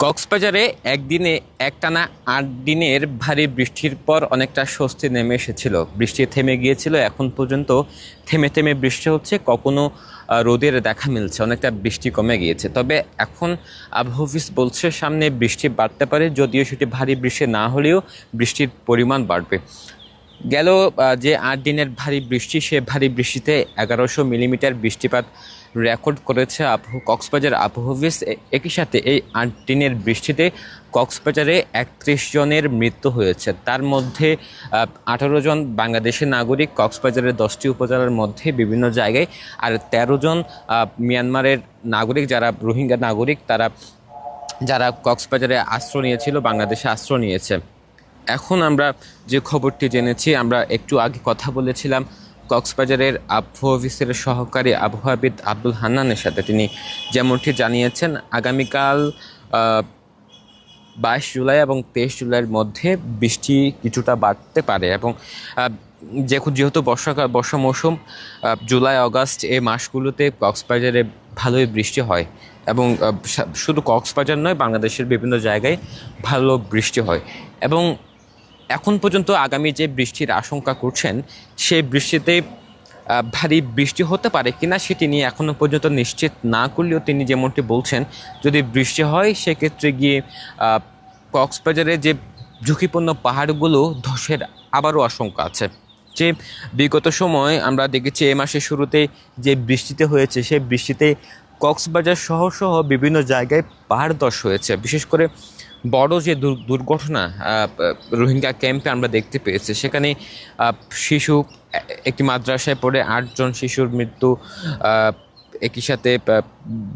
কক্সবাজারে একদিনে একটানা ৮ দিনের ভারী বৃষ্টির পর অনেকটা স্বস্তি নেমে এসেছিল। বৃষ্টি থেমে গিয়েছিল, এখন পর্যন্ত থেমে থেমে বৃষ্টি হচ্ছে, কখনো রোদের দেখা মিলছে, অনেকটা বৃষ্টি কমে গিয়েছে। তবে এখন আবহাওয়া অফিস বলছে সামনে বৃষ্টি বাড়তে পারে, যদিও সেটি ভারী বৃষ্টি না হলেও বৃষ্টির পরিমাণ বাড়বে। গেল যে ৮ দিনের ভারী বৃষ্টি, সে ভারী বৃষ্টিতে ১১০০ মিলিমিটার বৃষ্টিপাত রেকর্ড করেছে কক্সবাজার আবহাওয়া অফিস। একই সাথে এই ৮ দিনের বৃষ্টিতে কক্সবাজারে ৩১ জনের মৃত্যু হয়েছে, তার মধ্যে ১৮ জন বাংলাদেশের নাগরিক কক্সবাজারের ১০টি উপজেলার মধ্যে বিভিন্ন জায়গায়, আর ১৩ জন মিয়ানমারের নাগরিক, যারা রোহিঙ্গা নাগরিক, তারা যারা কক্সবাজারে আশ্রয় নিয়েছিল, বাংলাদেশে আশ্রয় নিয়েছে। এখন আমরা যে খবরটি জেনেছি, আমরা একটু আগে কথা বলেছিলাম কক্সবাজারের আবহাওয়া অফিসের সহকারী আবহাওয়াবিদ আব্দুল হান্নানের সাথে। তিনি যেমনটি জানিয়েছেন, আগামীকাল ২২ জুলাই এবং ২৩ জুলাইয়ের মধ্যে বৃষ্টি কিছুটা বাড়তে পারে, এবং যেহেতু বর্ষা মৌসুম, জুলাই আগস্ট এই মাসগুলোতে কক্সবাজারে ভালোই বৃষ্টি হয়, এবং শুধু কক্সবাজার নয়, বাংলাদেশের বিভিন্ন জায়গায় ভালো বৃষ্টি হয়। এবং এখন পর্যন্ত আগামী যে বৃষ্টির আশঙ্কা করছেন, সেই বৃষ্টিতে ভারী বৃষ্টি হতে পারে কিনা সেটি নিয়ে এখনও পর্যন্ত নিশ্চিত না করলেও তিনি যেমনটি বলছেন, যদি বৃষ্টি হয় সেক্ষেত্রে গিয়ে কক্সবাজারে যে ঝুঁকিপূর্ণ পাহাড়গুলো ধসের আবারও আশঙ্কা আছে। যে বিগত সময় আমরা দেখেছি এ মাসের শুরুতে যে বৃষ্টিতে হয়েছে, সেই বৃষ্টিতে কক্সবাজার সহ বিভিন্ন জায়গায় পাহাড় ধস হয়েছে। বিশেষ করে বড় যে দুর্ঘটনা রোহিঙ্গা ক্যাম্পে আমরা দেখতে পেয়েছি, সেখানে শিশু, একটি মাদ্রাসায় পড়ে ৮ জন শিশুর মৃত্যু, একই সাথে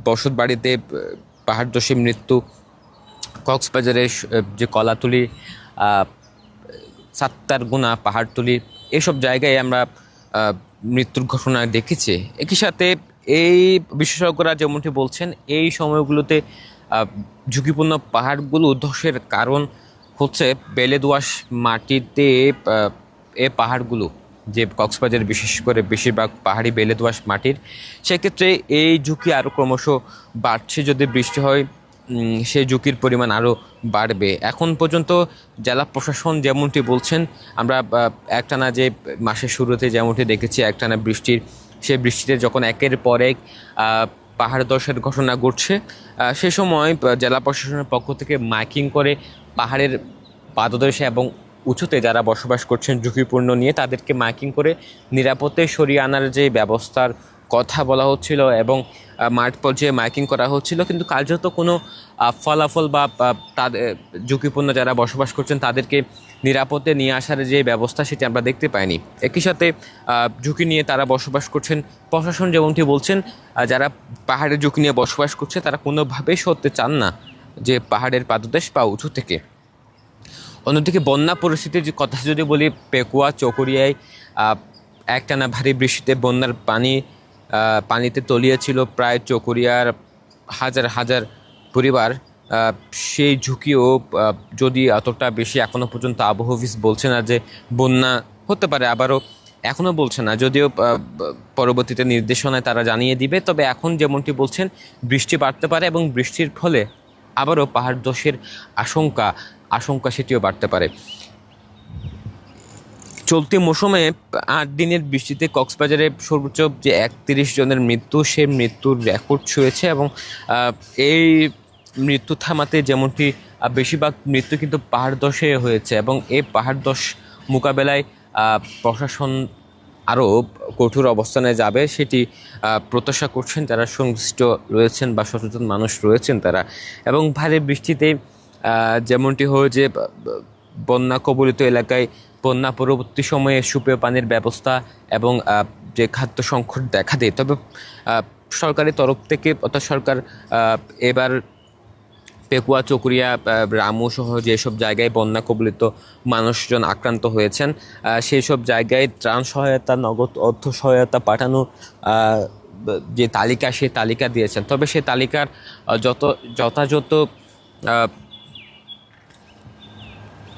বসত বাড়িতে পাহাড় ধসে মৃত্যু, কক্সবাজারের যে কলাতুলি, সাত্তারগুনা, পাহাড়তুলি, এসব জায়গায় আমরা মৃত্যুর ঘটনা দেখেছি। একই সাথে এই বিশেষজ্ঞরা যেমনটি বলছেন, এই সময়গুলোতে ঝুঁকিপূর্ণ পাহাড়গুলো ধসের কারণ হচ্ছে বেলে দোআঁশ মাটিতে। এ পাহাড়গুলো, যে কক্সবাজার বিশেষ করে বেশিরভাগ পাহাড়ি বেলে দোআঁশ মাটির, সেক্ষেত্রে এই ঝুঁকি আরও ক্রমশ বাড়ছে। যদি বৃষ্টি হয়, সেই ঝুঁকির পরিমাণ আরও বাড়বে। এখন পর্যন্ত জেলা প্রশাসন যেমনটি বলছেন, আমরা একটানা যে মাসের শুরুতে যেমনটি দেখেছি একটানা বৃষ্টির, সেই বৃষ্টিতে যখন একের পর এক পাহাড় ধসের ঘটনা ঘটছে, সে সময় জেলা প্রশাসনের পক্ষ থেকে মাইকিং করে পাহাড়ের পাদদেশে এবং উঁচুতে যারা বসবাস করছেন ঝুঁকিপূর্ণ নিয়ে, তাদেরকে মাইকিং করে নিরাপদে সরিয়ে আনার যে ব্যবস্থার কথা বলা হচ্ছিল এবং মাঠ পর্যায়ে মাইকিং করা হচ্ছিল, কিন্তু কার্যত কোনো ফলাফল বা তাদের ঝুঁকিপূর্ণ যারা বসবাস করছেন তাদেরকে নিরাপদে নিয়ে আসার যে ব্যবস্থা, সেটি আমরা দেখতে পাইনি। একই সাথে ঝুঁকি নিয়ে তারা বসবাস করছেন, প্রশাসন যেমনটি বলছেন, যারা পাহাড়ের ঝুঁকি নিয়ে বসবাস করছে তারা কোনোভাবেই সরতে চান না যে পাহাড়ের পাদদেশ বা উঁচু থেকে। অন্যদিকে বন্যা পরিস্থিতির যে কথা যদি বলি, পেকুয়া, চকরিয়ায় একটানা ভারী বৃষ্টিতে বন্যার পানিতে তলিয়েছিল প্রায় চকরিয়ার হাজার হাজার পরিবার। সেই ঝুঁকিও যদি এতটা বেশি, এখনও পর্যন্ত আবহাওয়া অফিস বলছে না যে বন্যা হতে পারে, আবারও এখনও বলছে না, যদিও পরবর্তীতে নির্দেশনায় তারা জানিয়ে দিবে। তবে এখন যেমনটি বলছেন, বৃষ্টি বাড়তে পারে এবং বৃষ্টির ফলে আবারও পাহাড় ধসের আশঙ্কা সেটিও বাড়তে পারে। চলতি মৌসুমে ৮ দিনের বৃষ্টিতে কক্সবাজারে সর্বোচ্চ যে ৩১ জনের মৃত্যু, সে মৃত্যুর রেকর্ড ছুঁয়েছে, এবং এই মৃত্যু থামাতে যেমনটি বেশিরভাগ মৃত্যু কিন্তু পাহাড় ধসে হয়েছে, এবং এই পাহাড় ধস মোকাবেলায় প্রশাসন আরও কঠোর অবস্থানে যাবে, সেটি প্রত্যাশা করছেন যারা সংশ্লিষ্ট রয়েছেন বা সচেতন মানুষ রয়েছেন তারা। এবং ভারী বৃষ্টিতে যেমনটি হয়েছে বন্যা কবলিত এলাকায় বন্যা পরবর্তী সময়ে সুপেয় পানির ব্যবস্থা এবং যে খাদ্য সংকট দেখা দেয়। তবে সরকারি তরফ থেকে, অর্থাৎ সরকার এবার পেকুয়া, চকরিয়া, রামু সহ যেসব জায়গায় বন্যা কবলিত মানুষজন আক্রান্ত হয়েছেন, সেই সব জায়গায় ত্রাণ সহায়তা, নগদ অর্থ সহায়তা পাঠানো যে তালিকা, সে তালিকা দিয়েছেন। তবে সে তালিকার যথাযথ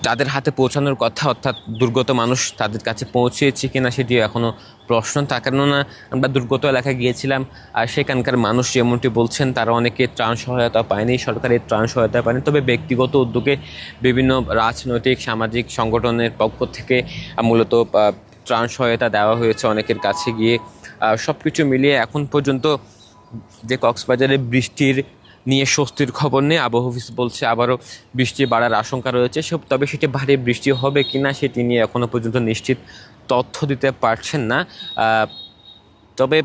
তাদের হাতে পৌঁছানোর কথা, অর্থাৎ দুর্গত মানুষ তাদের কাছে পৌঁছেছে কিনা সেটি এখনও প্রশ্ন। তার কেননা আমরা দুর্গত এলাকায় গিয়েছিলাম, আর সেখানকার মানুষ যেমনটি বলছেন তারা অনেকে ত্রাণ সহায়তা পায়নি, সরকারের ত্রাণ সহায়তা পায়নি, তবে ব্যক্তিগত উদ্যোগে বিভিন্ন রাজনৈতিক সামাজিক সংগঠনের পক্ষ থেকে মূলত ত্রাণ সহায়তা দেওয়া হয়েছে অনেকের কাছে গিয়ে। সব কিছু মিলিয়ে এখন পর্যন্ত যে কক্সবাজারে বৃষ্টির নিয়ে স্বস্তির খবর নেই। আবহাওয়া অফিস বলছে আবারও বৃষ্টি বাড়ার আশঙ্কা রয়েছে, তবে সেটি ভারী বৃষ্টি হবে কিনা সেটি নিয়ে এখনও পর্যন্ত নিশ্চিত তথ্য দিতে পারছেন না। তবে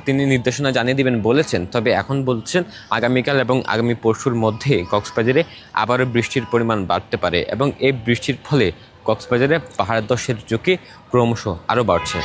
তিনি নির্দেশনা জানিয়ে দিবেন বলেছেন, তবে এখন বলছেন আগামীকাল এবং আগামী পরশুর মধ্যে কক্সবাজারে আবারও বৃষ্টির পরিমাণ বাড়তে পারে এবং এই বৃষ্টির ফলে কক্সবাজারে পাহাড় ধসের ঝুঁকি ক্রমশ আরও বাড়ছে।